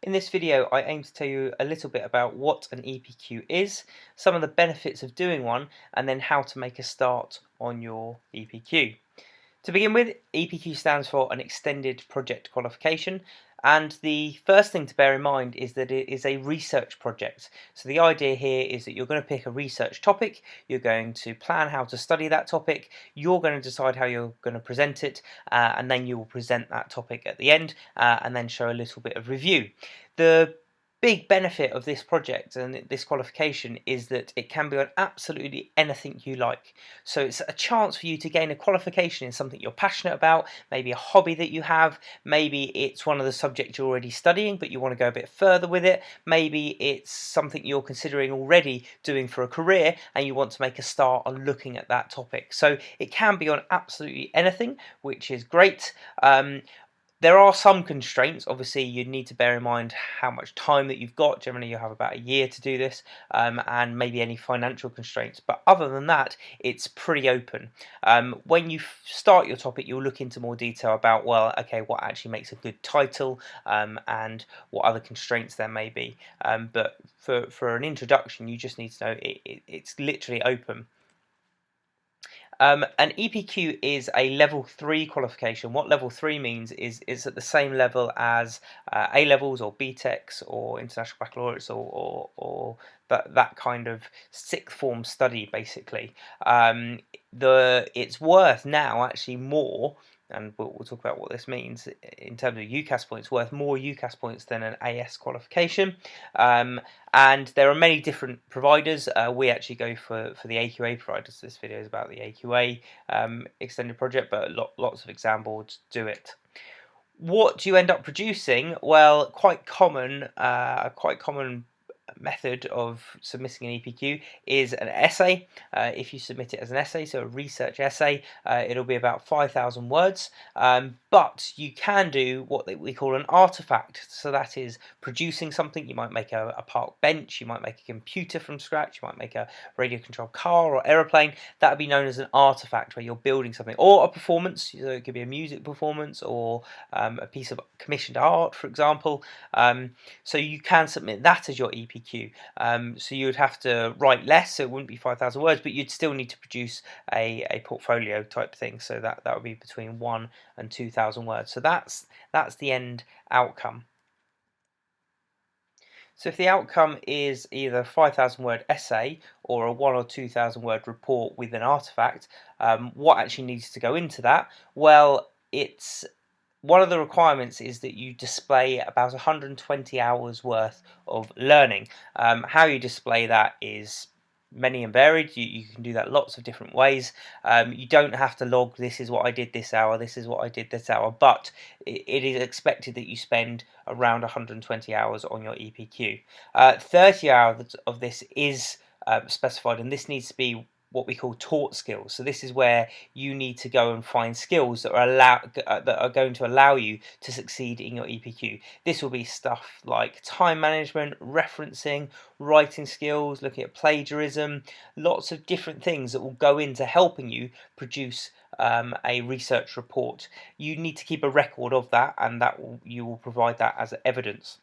In this video, I aim to tell you a little bit about what an EPQ is, some of the benefits of doing one, and then how to make a start on your EPQ. To begin with, EPQ stands for an Extended Project Qualification, and the first thing to bear in mind is that it is a research project. So the idea here is that you're going to pick a research topic, you're going to plan how to study that topic, you're going to decide how you're going to present it, and then you will present that topic at the end, and then show a little bit of review. The big benefit of this project and this qualification is that it can be on absolutely anything you like. So it's a chance for you to gain a qualification in something you're passionate about, maybe a hobby that you have, maybe it's one of the subjects you're already studying but you want to go a bit further with it, maybe it's something you're considering already doing for a career and you want to make a start on looking at that topic. So it can be on absolutely anything, which is great. There are some constraints. Obviously, you need to bear in mind how much time that you've got. Generally, you have about a year to do this, and maybe any financial constraints. But other than that, it's pretty open. When you start your topic, you'll look into more detail about, well, okay, what actually makes a good title, and what other constraints there may be. But for an introduction, you just need to know it's literally open. An EPQ is a level 3 qualification. What level 3 means is it's at the same level as A levels or BTECs or international baccalaureates or that kind of sixth form study basically. It's worth now actually more, and we'll talk about what this means in terms of UCAS points, worth more UCAS points than an AS qualification. And there are many different providers. We actually go for the AQA providers. This video is about the AQA extended project, but lots of exam boards do it. What do you end up producing? Well, quite common method of submitting an EPQ is an essay. If you submit it as an essay, so a research essay, it'll be about 5,000 words, but you can do what we call an artifact. So that is producing something. You might make a park bench, you might make a computer from scratch, you might make a radio controlled car or aeroplane. That would be known as an artifact, where you're building something, or a performance. So it could be a music performance or a piece of commissioned art, for example. So you can submit that as your EPQ. So you would have to write less, so it wouldn't be 5,000 words, but you'd still need to produce a portfolio type thing. So that would be between 1,000 and 2,000 words. So that's the end outcome. So if the outcome is either a 5,000 word essay or a 1,000 or 2,000 word report with an artifact, what actually needs to go into that? Well, one of the requirements is that you display about 120 hours worth of learning. How you display that is many and varied. You can do that lots of different ways. You don't have to log, this is what I did this hour, this is what I did this hour, but it is expected that you spend around 120 hours on your EPQ. 30 hours of this is specified, and this needs to be what we call taught skills. So this is where you need to go and find skills that are going to allow you to succeed in your EPQ. This will be stuff like time management, referencing, writing skills, looking at plagiarism, lots of different things that will go into helping you produce a research report. You need to keep a record of that, and you will provide that as evidence.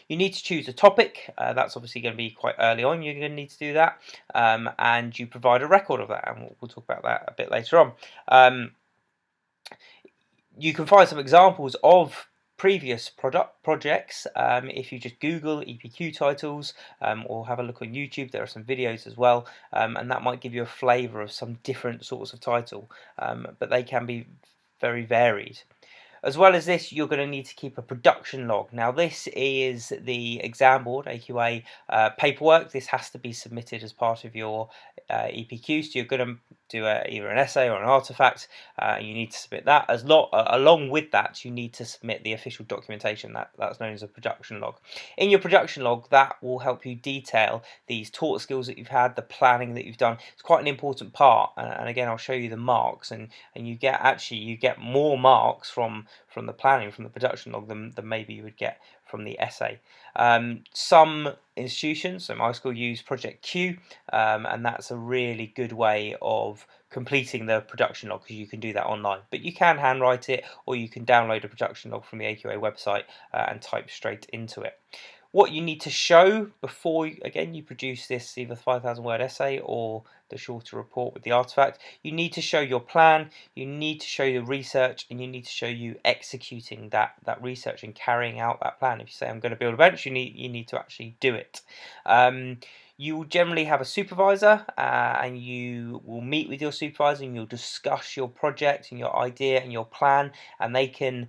You need to choose a topic. That's obviously going to be quite early on. You're going to need to do that, and you provide a record of that, and we'll talk about that a bit later on. You can find some examples of previous projects if you just Google EPQ titles, or have a look on YouTube. There are some videos as well, and that might give you a flavour of some different sorts of title, but they can be very varied. As well as this, you're going to need to keep a production log. Now, this is the exam board, AQA paperwork. This has to be submitted as part of your EPQ. So you're going to do either an essay or an artifact. You need to submit that. Along with that, you need to submit the official documentation. That's known as a production log. In your production log, that will help you detail these taught skills that you've had, the planning that you've done. It's quite an important part. And again, I'll show you the marks. And you get more marks from the planning, from the production log, than maybe you would get from the essay. Some institutions, so my school, use Project Q, and that's a really good way of completing the production log, because you can do that online. But you can handwrite it, or you can download a production log from the AQA website and type straight into it. What you need to show before, again, you produce this either 5,000 word essay or the shorter report with the artifact, you need to show your plan, you need to show your research, and you need to show you executing that research and carrying out that plan. If you say I'm going to build a bench, you need to actually do it. You will generally have a supervisor, and you will meet with your supervisor and you'll discuss your project and your idea and your plan, and they can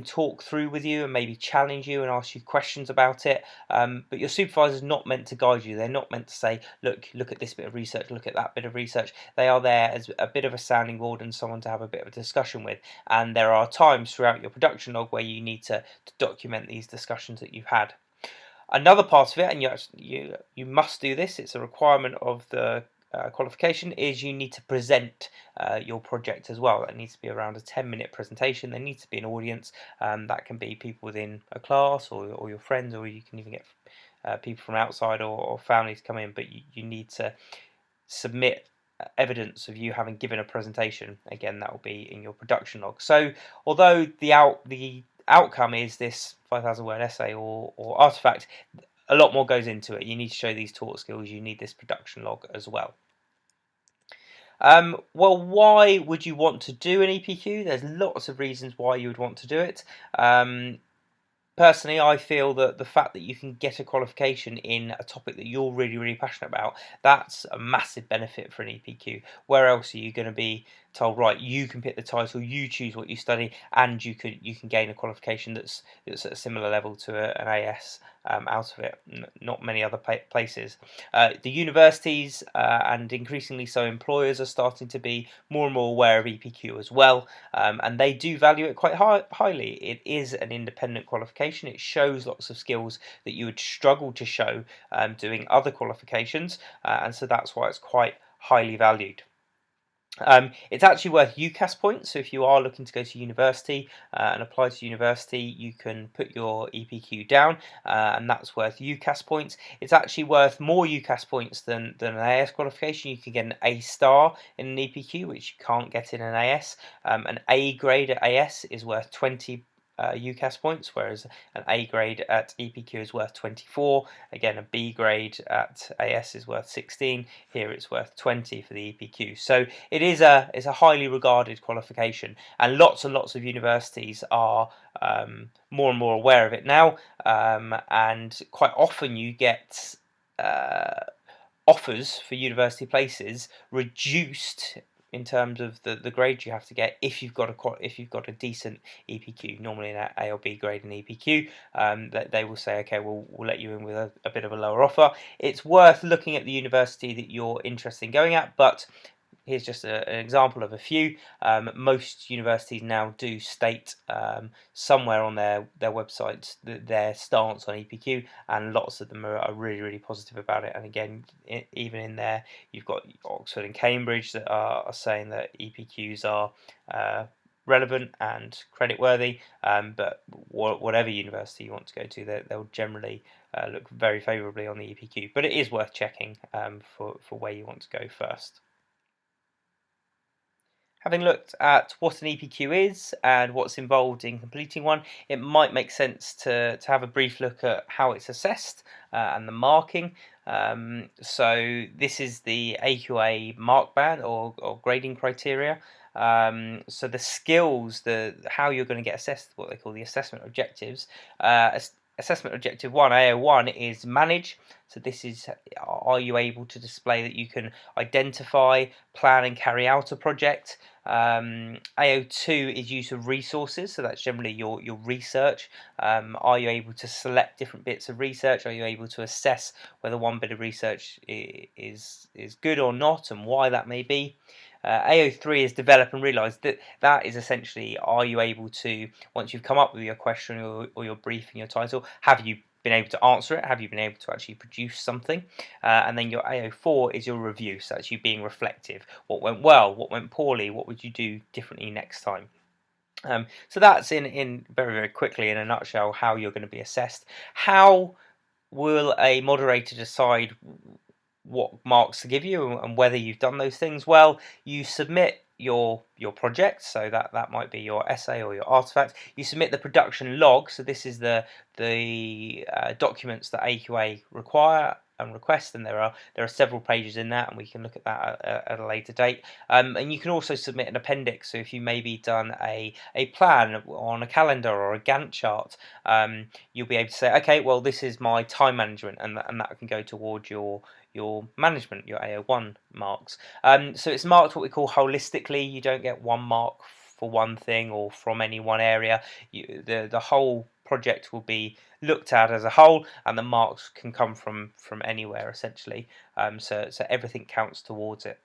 talk through with you and maybe challenge you and ask you questions about it. But your supervisor is not meant to guide you. They're not meant to say, look at this bit of research, look at that bit of research. They are there as a bit of a sounding board and someone to have a bit of a discussion with. And there are times throughout your production log where you need to document these discussions that you've had. Another part of it, and you must do this, it's a requirement of the qualification, is you need to present your project as well. That needs to be around a 10-minute presentation. There needs to be an audience. That can be people within a class or your friends, or you can even get people from outside or family to come in, but you need to submit evidence of you having given a presentation. Again, that will be in your production log. So although the outcome is this 5,000 word essay or artifact, a lot more goes into it. You need to show these taught skills, you need this production log as well. Well, why would you want to do an EPQ? There's lots of reasons why you would want to do it. Personally, I feel that the fact that you can get a qualification in a topic that you're really passionate about, that's a massive benefit for an EPQ. Where else are you going to be told, right, you can pick the title, you choose what you study, and you can gain a qualification that's at a similar level to an AS out of it? Not many other places. The universities and increasingly so employers are starting to be more and more aware of EPQ as well, and they do value it quite highly. It is an independent qualification. It shows lots of skills that you would struggle to show doing other qualifications, and so that's why it's quite highly valued. It's actually worth UCAS points, so if you are looking to go to university and apply to university, you can put your EPQ down, and that's worth UCAS points. It's actually worth more UCAS points than an AS qualification. You can get an A star in an EPQ, which you can't get in an AS. An A grade at AS is worth 20 UCAS points, whereas an A grade at EPQ is worth 24. Again, a B grade at AS is worth 16. Here it's worth 20 for the EPQ. So it's a highly regarded qualification, and lots of universities are more and more aware of it now, and quite often you get offers for university places reduced in terms of the grade you have to get if you've got a decent EPQ, normally an A or B grade in EPQ. That they will say, okay, we'll let you in with a bit of a lower offer. It's worth looking at the university that you're interested in going at, but here's just an example of a few. Most universities now do state somewhere on their websites their stance on EPQ, and lots of them are really positive about it. And again, even in there, you've got Oxford and Cambridge that are saying that EPQs are relevant and credit-worthy, but whatever university you want to go to, they'll generally look very favourably on the EPQ. But it is worth checking for where you want to go first. Having looked at what an EPQ is and what's involved in completing one, it might make sense to have a brief look at how it's assessed and the marking. So this is the AQA mark band or grading criteria. So the skills, how you're going to get assessed, what they call the assessment objectives. Assessment objective 1, AO1, is manage. So this is, are you able to display that you can identify, plan and carry out a project? AO2 is use of resources, so that's generally your research. Are you able to select different bits of research? Are you able to assess whether one bit of research is good or not, and why that may be? AO3 is develop and realise. That is essentially, are you able to, once you've come up with your question or your brief and your title, have you been able to answer it? Have you been able to actually produce something? And then your AO4 is your review, so that's you being reflective. What went well? What went poorly? What would you do differently next time? So that's in very quickly, in a nutshell, how you're going to be assessed. How will a moderator decide what marks to give you and whether you've done those things. Well, you submit your project, so that might be your essay or your artifact. You submit the production log, so this is the documents that AQA require and request, and there are several pages in that, and we can look at that at a later date. And you can also submit an appendix, so if you maybe done a plan on a calendar or a Gantt chart, you'll be able to say, okay, well, this is my time management, and that can go towards your management, your AO1 marks. So it's marked what we call holistically. You don't get one mark for one thing or from any one area. The whole project will be looked at as a whole, and the marks can come from anywhere essentially. So everything counts towards it.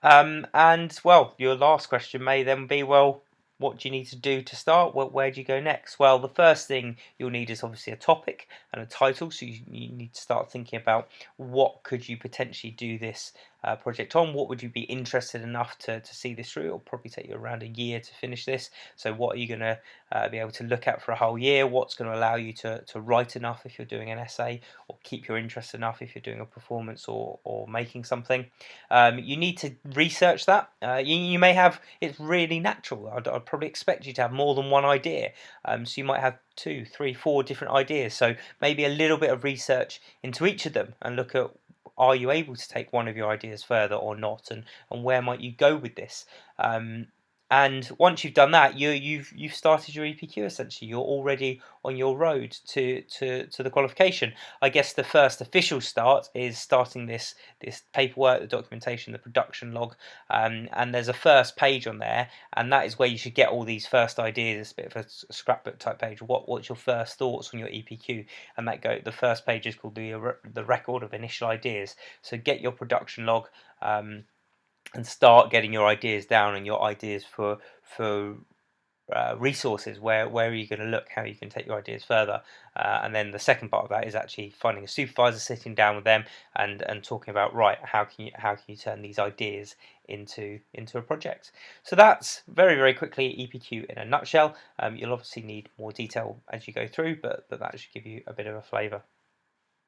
And well, your last question may then be, well, what do you need to do to start? Where do you go next? Well, the first thing you'll need is obviously a topic and a title. So you need to start thinking about what could you potentially do this project on. What would you be interested enough to see this through? It'll probably take you around a year to finish this. So what are you going to be able to look at for a whole year? What's going to allow you to write enough if you're doing an essay, or keep your interest enough if you're doing a performance or making something? You need to research that. You may have, it's really natural. I'd probably expect you to have more than one idea. So you might have 2, 3, 4 different ideas. So maybe a little bit of research into each of them and look at, are you able to take one of your ideas further or not, and where might you go with this? And once you've done that, you've started your EPQ essentially. You're already on your road to the qualification. I guess the first official start is starting this paperwork, the documentation, the production log, and there's a first page on there, and that is where you should get all these first ideas. It's a bit of a scrapbook type page. What's your first thoughts on your EPQ? And the first page is called the record of initial ideas. So get your production log. And start getting your ideas down and your ideas for resources. Where are you going to look? How you can take your ideas further? And then the second part of that is actually finding a supervisor, sitting down with them, and talking about, right, how can you turn these ideas into a project? So that's very quickly EPQ in a nutshell. You'll obviously need more detail as you go through, but that should give you a bit of a flavour.